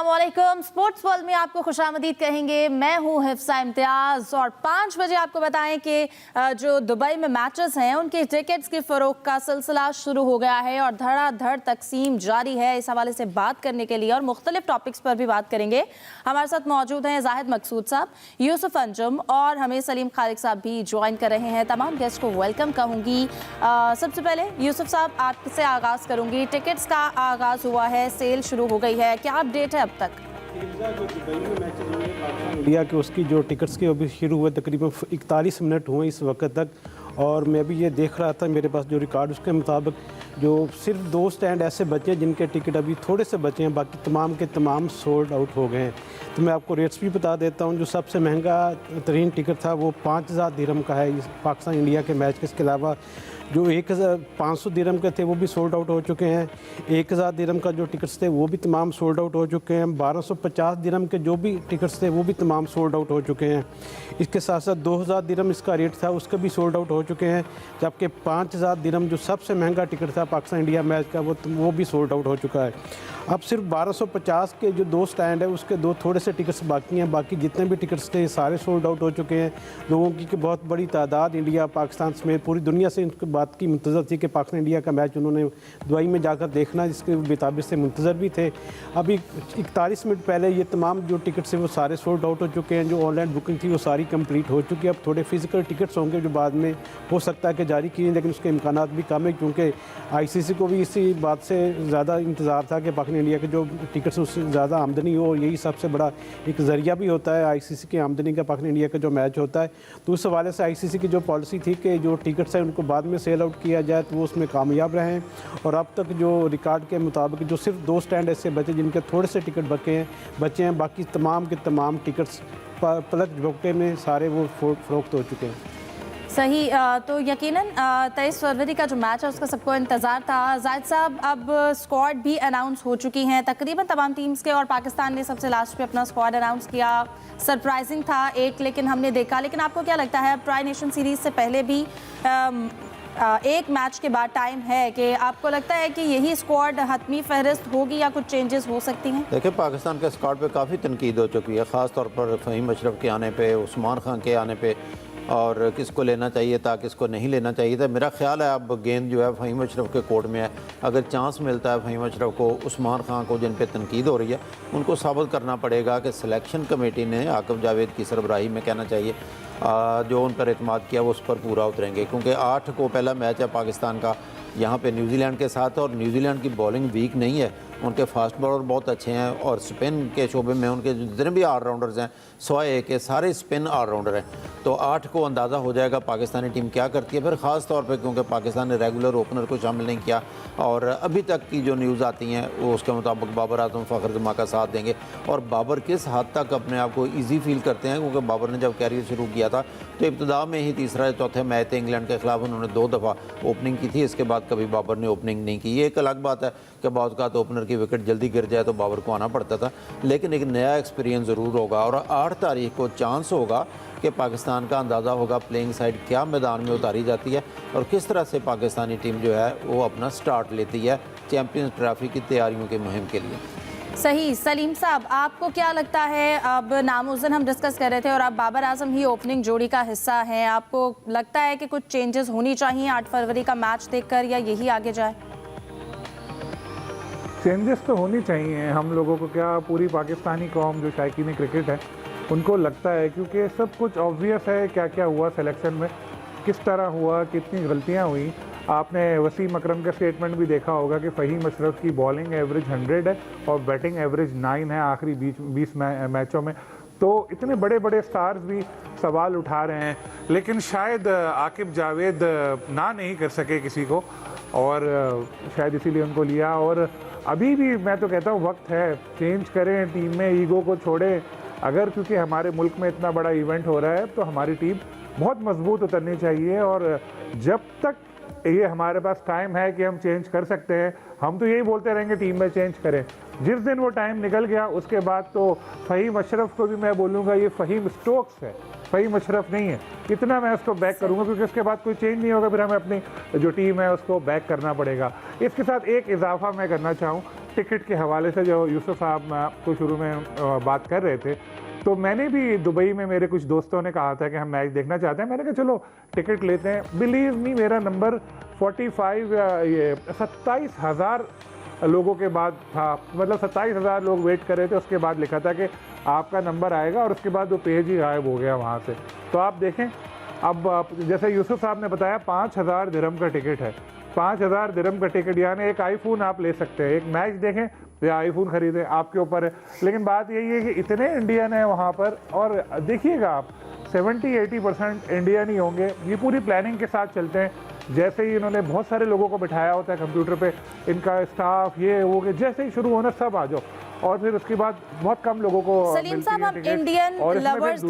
अस्सलामुअलैकुम। Sports world में आपको खुशामदीद कहेंगे। मैं हूं हिफ्सा इम्तियाज और 5 बजे आपको बताएं कि जो दुबई में मैचेस हैं उनके टिकट्स की फरोख्त का सिलसिला शुरू हो गया है और धड़ाधड़ तकसीम जारी है। इस हवाले से बात करने के लिए और मुख्तलिफ टॉपिक्स पर भी बात करेंगे। हमारे साथ मौजूद हैं जाहिद मकसूद साहब, यूसुफ अंजुम और हमें सलीम खालिक साहब भी ज्वाइन कर रहे हैं। तमाम गेस्ट को वेलकम कहूँगी। सबसे पहले यूसुफ साहब आपसे आगाज़ करूँगी। टिकट्स का आगाज़ हुआ है, सेल शुरू हो गई है, क्या अपडेट है अब तक? इंडिया के उसकी जो टिकट्स की अभी शुरू हुए तकरीबन 41 मिनट हुए इस वक्त तक, और मैं भी ये देख रहा था मेरे पास जो रिकॉर्ड उसके मुताबिक जो सिर्फ 2 स्टैंड ऐसे बचे हैं जिनके टिकट अभी थोड़े से बचे हैं, बाकी तमाम के तमाम सोल्ड आउट हो गए हैं। तो मैं आपको रेट्स भी बता देता हूँ। जो सबसे महंगा तरीन टिकट था वो 5000 दिरहम का है इस पाकिस्तान इंडिया के मैच के। इसके अलावा जो 1500 दिरहम के थे वो भी सोल्ड आउट हो चुके हैं। 1000 दिरहम का जो टिकट्स थे वो भी तमाम सोल्ड आउट हो चुके हैं। 1250 दिरहम के जो भी टिकट्स थे वो भी तमाम सोल्ड आउट हो चुके हैं। इसके साथ साथ 2000 दिरहम इसका रेट था, उसके भी सोल्ड आउट हो चुके हैं। जबकि 5000 दिरहम जो सबसे महंगा टिकट था पाकिस्तान इंडिया मैच का वो भी सोल्ड आउट हो चुका है। अब सिर्फ 1250 के जो 2 स्टैंड है उसके 2 थोड़े से टिकट्स बाकी हैं। बाकी जितने भी टिकट्स थे सारे सोल्ड आउट हो चुके हैं। लोगों की बहुत बड़ी तादाद इंडिया पाकिस्तान समेत पूरी दुनिया से इनकी बात की मुंतज़र थी कि पाकिस्तान इंडिया का मैच उन्होंने दुबई में जाकर देखना, जिसके बेताबी से मुंतज़र भी थे। अभी 41 मिनट पहले ये तमाम जो टिकट्स हैं वो सारे सोल्ड आउट हो चुके हैं। जो ऑनलाइन बुकिंग थी वो सारी कंप्लीट हो चुकी है। अब थोड़े फिजिकल टिकट्स होंगे जो बाद में हो सकता है कि जारी किए, लेकिन उसके इम्कानात भी कम है क्योंकि ICC को भी इसी बात से ज़्यादा इंतज़ार था कि पाकिस्तान इंडिया के जो टिकट्स उससे ज़्यादा आमदनी हो, यही सबसे बड़ा एक ज़रिया भी होता है ICC की आमदनी का पाकिस्तान इंडिया का जो मैच होता है। तो उस हवाले से ICC की जो पॉलिसी थी कि जो टिकट्स हैं उनको बाद में सेल आउट किया जाए, तो वो उसमें कामयाब रहे हैं। और अब तक जो रिकॉर्ड के मुताबिक जो सिर्फ 2 स्टैंड ऐसे बचे जिनके थोड़े से टिकट बचे हैं, बाकी तमाम के तमाम टिकट्स पलक झपके में सारे वो फरोख्त हो चुके हैं। सही। तो यकीनन 23 फरवरी का जो मैच है उसका सबको इंतज़ार था। जाहिद साहब, अब स्क्वाड भी अनाउंस हो चुकी हैं तकरीबन तमाम टीम्स के, और पाकिस्तान ने सबसे लास्ट पे अपना स्क्वाड अनाउंस किया। सरप्राइजिंग था एक, लेकिन हमने देखा। लेकिन आपको क्या लगता है, अब ट्राई नेशन सीरीज़ से पहले भी एक मैच के बाद टाइम है कि आपको लगता है कि यही स्क्वाड हतमी फहरिस्त होगी या कुछ चेंजेस हो सकती हैं? देखिए, पाकिस्तान के स्क्वाड पे काफ़ी तनकीद हो चुकी है, ख़ास तौर पर फ़हीम अशरफ के आने पे, उस्मान खान के आने पे, और किसको लेना चाहिए था किसको नहीं लेना चाहिए था। मेरा ख्याल है अब गेंद जो है फ़हीम अशरफ के कोर्ट में है। अगर चांस मिलता है फ़हीम अशरफ को, उस्मान खान को, जिन पे तनकीद हो रही है, उनको साबित करना पड़ेगा कि सिलेक्शन कमेटी ने आकिब जावेद की सरबराही में कहना चाहिए जो उन पर एतमाद किया वो उस पर पूरा उतरेंगे, क्योंकि 8 को पहला मैच है पाकिस्तान का यहाँ पे न्यूजीलैंड के साथ, और न्यूजीलैंड की बॉलिंग वीक नहीं है, उनके फास्ट बॉलर बहुत अच्छे हैं, और स्पिन के शोबे में उनके जितने भी ऑलराउंडर्स हैं सवाए के सारे स्पिन ऑलराउंडर हैं। तो 8 को अंदाज़ा हो जाएगा पाकिस्तानी टीम क्या करती है। फिर ख़ास तौर पे क्योंकि पाकिस्तान ने रेगुलर ओपनर को शामिल नहीं किया, और अभी तक की जो न्यूज़ आती हैं वो उसके मुताबिक बाबर आजम फ़खर जमा का साथ देंगे। और बाबर किस हद तक अपने आप को ईजी फील करते हैं, क्योंकि बाबर ने जब कैरियर शुरू किया था तो इब्तदा में ही तीसरा या चौथे मैच थे इंग्लैंड के ख़िलाफ़, उन्होंने 2 दफ़ा ओपनिंग की थी। इसके बाद कभी बाबर ने ओपनिंग नहीं की। ये एक अलग बात है कि बहुत का तो ओपनर की विकेट जल्दी गिर जाए तो बाबर को आना पड़ता था, लेकिन एक नया एक्सपीरियंस ज़रूर होगा। और 8 तारीख को चांस होगा कि पाकिस्तान का अंदाज़ा होगा प्लेइंग साइड क्या मैदान में उतारी जाती है और किस तरह से पाकिस्तानी टीम जो है वो अपना स्टार्ट लेती है चैम्पियंस ट्रॉफी की तैयारियों के मुहिम के लिए। सही। सलीम साहब, आपको क्या लगता है, अब नामुज़्ज़न हम डिस्कस कर रहे थे और अब बाबर आजम ही ओपनिंग जोड़ी का हिस्सा हैं, आपको लगता है कि कुछ चेंजेस होनी चाहिए 8 फरवरी का मैच देखकर, या यही आगे जाए? चेंजेस तो होनी चाहिए। हम लोगों को क्या, पूरी पाकिस्तानी कौम जो शायकीन क्रिकेट है उनको लगता है, क्योंकि सब कुछ ऑब्वियस है क्या क्या हुआ सिलेक्शन में, किस तरह हुआ, कितनी गलतियां हुई। आपने वसीम अकरम का स्टेटमेंट भी देखा होगा कि फ़हीम अशरफ की बॉलिंग एवरेज 100 है और बैटिंग एवरेज 9 है आखिरी 20 मैचों में। तो इतने बड़े बड़े स्टार्स भी सवाल उठा रहे हैं, लेकिन शायद आकिब जावेद ना नहीं कर सके किसी को, और शायद इसीलिए उनको लिया। और अभी भी मैं तो कहता हूँ वक्त है, चेंज करें टीम में, ईगो को छोड़ें। अगर क्योंकि हमारे मुल्क में इतना बड़ा इवेंट हो रहा है तो हमारी टीम बहुत मजबूत उतरनी चाहिए, और जब तक ये हमारे पास टाइम है कि हम चेंज कर सकते हैं, हम तो यही बोलते रहेंगे टीम में चेंज करें। जिस दिन वो टाइम निकल गया उसके बाद तो फ़हीम अशरफ को भी मैं बोलूँगा ये फ़हीम स्टोक्स है, फ़हीम अशरफ नहीं है। कितना मैं उसको बैक करूँगा, क्योंकि उसके बाद कोई चेंज नहीं होगा, फिर हमें अपनी जो टीम है उसको बैक करना पड़ेगा। इसके साथ एक इजाफा मैं करना चाहूँ टिकट के हवाले से जो यूसुफ साहब आपको शुरू में बात कर रहे थे, तो मैंने भी दुबई में मेरे कुछ दोस्तों ने कहा था कि हम मैच देखना चाहते हैं। मैंने कहा चलो टिकट लेते हैं। बिलीव मी, मेरा नंबर 27,000 लोगों के बाद था, मतलब 27,000 लोग वेट कर रहे थे। उसके बाद लिखा था कि आपका नंबर आएगा, और उसके बाद वो पेज ही गायब हो गया वहाँ से। तो आप देखें, अब जैसे यूसुफ साहब ने बताया 5,000 दिरहम का टिकट है। 5,000 दिरहम का टिकट, यानी एक आईफोन आप ले सकते हैं। एक मैच देखें या आईफोन खरीदें, आपके ऊपर है। लेकिन बात यही है कि इतने इंडियन हैं वहाँ पर, और देखिएगा आप 70-80% इंडियन ही होंगे। ये पूरी प्लानिंग के साथ चलते हैं। जैसे ही इन्होंने बहुत सारे लोगों को बिठाया होता है कंप्यूटर पे, इनका स्टाफ ये वो के जैसे ही शुरू होना सब आ जाओ, और फिर उसके बाद बहुत कम लोगों को सलीम साहब, हम इंडियन लवर्स,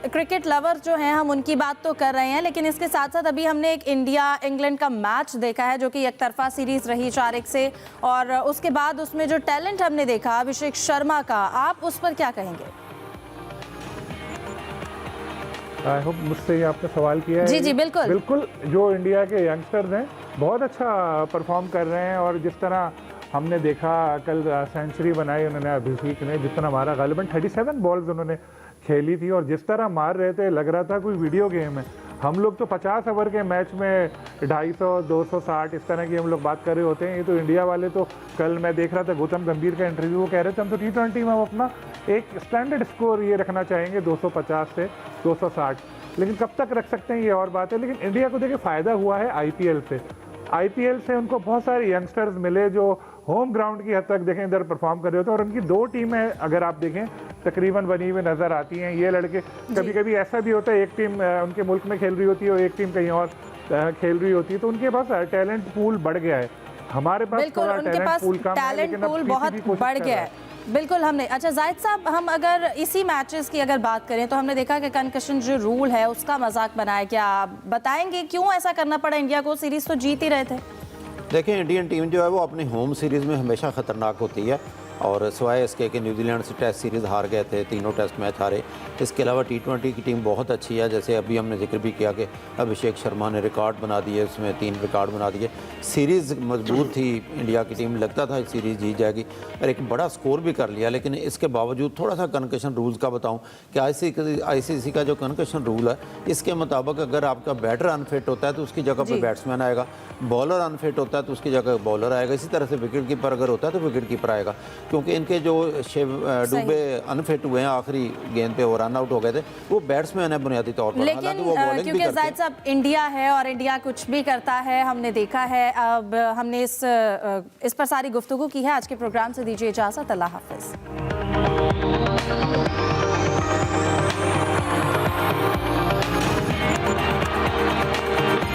क्रिकेट लवर्स जो हैं, हम उनकी बात तो कर रहे हैं, लेकिन इसके साथ साथ अभी हमने एक इंडिया इंग्लैंड का मैच देखा है जो कि एक तरफा सीरीज रही 4-1 से, और उसके बाद उसमें जो टैलेंट हमने देखा अभिषेक शर्मा का, आप उस पर क्या कहेंगे? आई होप मुझसे ही आपने सवाल किया है। जी जी बिल्कुल बिल्कुल। जो इंडिया के यंगस्टर्स हैं बहुत अच्छा परफॉर्म कर रहे हैं, और जिस तरह हमने देखा कल सेंचुरी बनाई उन्होंने अभिषेक ने, जितना हमारा गालिबन 37 बॉल्स उन्होंने खेली थी, और जिस तरह मार रहे थे लग रहा था कोई वीडियो गेम है। हम लोग तो 50 ओवर के मैच में 250, 260 इस तरह की हम लोग बात कर रहे होते हैं। ये तो इंडिया वाले तो, कल मैं देख रहा था गौतम गंभीर का इंटरव्यू, वो कह रहे थे हम तो T20 में हम अपना एक स्टैंडर्ड स्कोर ये रखना चाहेंगे 250 से 260, लेकिन कब तक रख सकते हैं ये और बात है। लेकिन इंडिया को देखिए फ़ायदा हुआ है IPL से। IPL से उनको बहुत सारे यंगस्टर्स मिले जो होम ग्राउंड की हद तक देखें इधर परफॉर्म कर रहे होते हैं, और उनकी 2 टीमें अगर आप देखें तकरीबन बनी हुई नज़र आती हैं। ये लड़के, कभी कभी ऐसा भी होता है एक टीम उनके मुल्क में खेल रही होती है और एक टीम कहीं और खेल रही होती है, तो उनके पास टैलेंट पूल बढ़ गया है। हमारे पास बिल्कुल, उनके पास टैलेंट पूल बहुत बढ़ गया है। बिल्कुल हमने, अच्छा जाहिद साहब, हम अगर इसी मैचेस की अगर बात करें तो हमने देखा कि कंकशन जो रूल है उसका मजाक बनाया गया। आप बताएंगे क्यों ऐसा करना पड़ा इंडिया को? सीरीज तो जीत ही रहे थे। देखिए, इंडियन टीम जो है वो अपनी होम सीरीज़ में हमेशा ख़तरनाक होती है, और सिवाय इसके कि न्यूजीलैंड से टेस्ट सीरीज़ हार गए थे, तीनों टेस्ट मैच हारे। इसके अलावा T20 की टीम बहुत अच्छी है। जैसे अभी हमने जिक्र भी किया कि अभिषेक शर्मा ने रिकॉर्ड बना दिए, उसमें 3 रिकॉर्ड बना दिए। सीरीज़ मजबूत थी इंडिया की टीम, लगता था सीरीज़ जीत जाएगी, और एक बड़ा स्कोर भी कर लिया। लेकिन इसके बावजूद थोड़ा सा कन्कशन रूल्स का बताऊँ कि ICC का जो कन्कशन रूल है, इसके मुताबिक अगर आपका बैटर अनफिट होता है तो उसकी जगह पर बैट्समैन आएगा, बॉलर अनफिट होता है तो उसकी जगह बॉलर आएगा, इसी तरह से विकेट कीपर अगर होता है तो विकेट कीपर आएगा। क्योंकि इनके जो डुबे अनफिट हुए हैं आखिरी गेंद पे वो रन आउट हो गए थे, वो बैट्समैन है बुनियादी तौर पर। लेकिन क्योंकि जाहिद साहब इंडिया है और इंडिया कुछ भी करता है, हमने देखा है। अब हमने इस पर सारी गुफ्तगू की है। आज के प्रोग्राम से दीजिए इजाजत। अल्लाह हाफिज।